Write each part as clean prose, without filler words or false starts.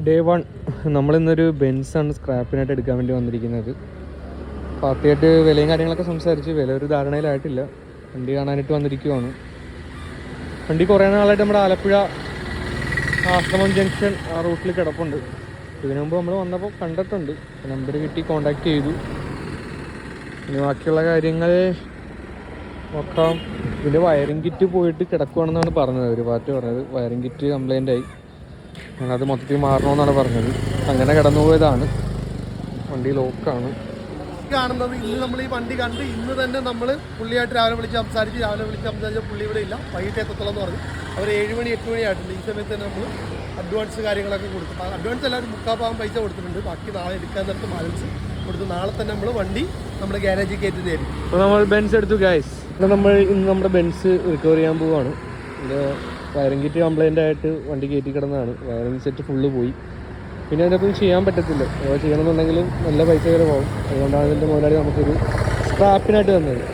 Day 1 നമ്മളിന്നൊരു ബെൻസാണ് സ്ക്രാപ്പിനായിട്ട് എടുക്കാൻ വേണ്ടി വന്നിരിക്കുന്നത്. പാർട്ടിയായിട്ട് വിലയും കാര്യങ്ങളൊക്കെ സംസാരിച്ച് വില ഒരു ധാരണയിലായിട്ടില്ല. വണ്ടി കാണാനായിട്ട് വന്നിരിക്കുവാണ്. വണ്ടി കുറേ നാളായിട്ട് നമ്മുടെ ആലപ്പുഴ ആശ്രമം ജംഗ്ഷൻ ആ റൂട്ടിൽ കിടപ്പുണ്ട്. ഇതിനു മുമ്പ് നമ്മൾ വന്നപ്പോൾ കണ്ടിട്ടുണ്ട്. നമ്പർ കിട്ടി കോണ്ടാക്ട് ചെയ്തു. ഇനി ബാക്കിയുള്ള കാര്യങ്ങൾ നോക്കാം. ഇതിൻ്റെ വയറിംഗ് കിറ്റ് പോയിട്ട് കിടക്കുവാണെന്നാണ് പറഞ്ഞത്. ഒരു പാർട്ടി പറഞ്ഞത് വയറിംഗ് കിറ്റ് കംപ്ലൈൻ്റ് ആയി, അത് മൊത്തത്തിൽ മാറണമെന്നാണ് പറഞ്ഞത്. അങ്ങനെ കടന്നുപോയതാണ്. വണ്ടി ലോക്കാണ് കാണുന്നത്. ഇന്ന് നമ്മൾ ഈ വണ്ടി കണ്ട് ഇന്ന് തന്നെ നമ്മൾ പുള്ളിയായിട്ട് രാവിലെ വിളിച്ച് സംസാരിച്ച പുള്ളി ഇവിടെ ഇല്ല, വൈകിട്ട് എത്തത്തോളം എന്ന് പറഞ്ഞു. അവർ 7 മണി 8 മണി ആയിട്ടുണ്ട്. ഈ സമയത്ത് തന്നെ നമ്മൾ അഡ്വാൻസ് കാര്യങ്ങളൊക്കെ കൊടുത്തു. അഡ്വാൻസ് എല്ലാവരും 3/4 പൈസ കൊടുത്തിട്ടുണ്ട്. ബാക്കി നാളെ എടുക്കാൻ നേരത്ത് ബാലൻസ് കൊടുത്ത് നാളെ തന്നെ നമ്മൾ വണ്ടി നമ്മുടെ ഗ്യാരേജിൽ കയറ്റുന്നതായിരിക്കും. അപ്പോൾ നമ്മൾ ബെൻസ് എടുത്തു ഗൈസ്. നമ്മൾ ഇന്ന് നമ്മുടെ ബെൻസ് റിക്കവർ ചെയ്യാൻ പോവുകയാണ്. ഇതിൻ്റെ വയറിംഗ് കിറ്റ് കംപ്ലൈൻ്റ് ആയിട്ട് വണ്ടി കയറ്റി കിടന്നതാണ്. വയറിംഗ് സെറ്റ് ഫുള്ള് പോയി. പിന്നെ അതിനകത്ത് ചെയ്യാൻ പറ്റത്തില്ല. ചെയ്യണമെന്നുണ്ടെങ്കിൽ നല്ല പൈസ വരെ പോകും. അതുകൊണ്ടാണ് ഇതിൻ്റെ മുതലാളി നമുക്കൊരു സ്ക്രാപ്പിനായിട്ട് തന്നത്.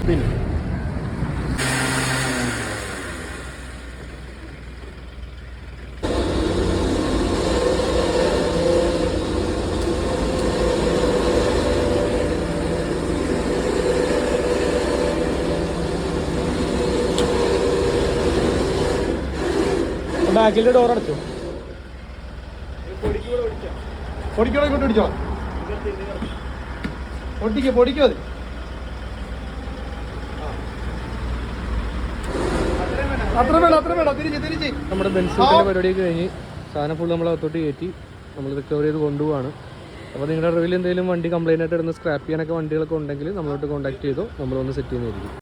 പിന്നെ ബാക്കിലെ ഡോർ അടച്ചോ? പൊടിക്കോ ഇങ്ങോട്ട് പിടിച്ചോ. പൊടിക്കോ അത്. അത്ര വേണം. തിരിച്ച് നമ്മുടെ ബെൻസിന്റെ പരിപാടിയൊക്കെ കഴിഞ്ഞ് സാധനം ഫുൾ നമ്മൾ അകത്തോട്ട് കയറ്റി നമ്മൾ റിക്കവർ ചെയ്ത് കൊണ്ടുപോവാണ്. അപ്പോൾ നിങ്ങളുടെ റിവിൽ എന്തെങ്കിലും വണ്ടി കംപ്ലൈൻ്റ് ആയിട്ട് ഇടുന്ന സ്ക്രാപ്പ് ചെയ്യാനൊക്കെ വണ്ടികളൊക്കെ ഉണ്ടെങ്കിൽ നമ്മളോട്ട് കോൺടാക്ട് ചെയ്തോ, നമ്മളൊന്ന് സെറ്റ് ചെയ്യുന്നതായിരിക്കും.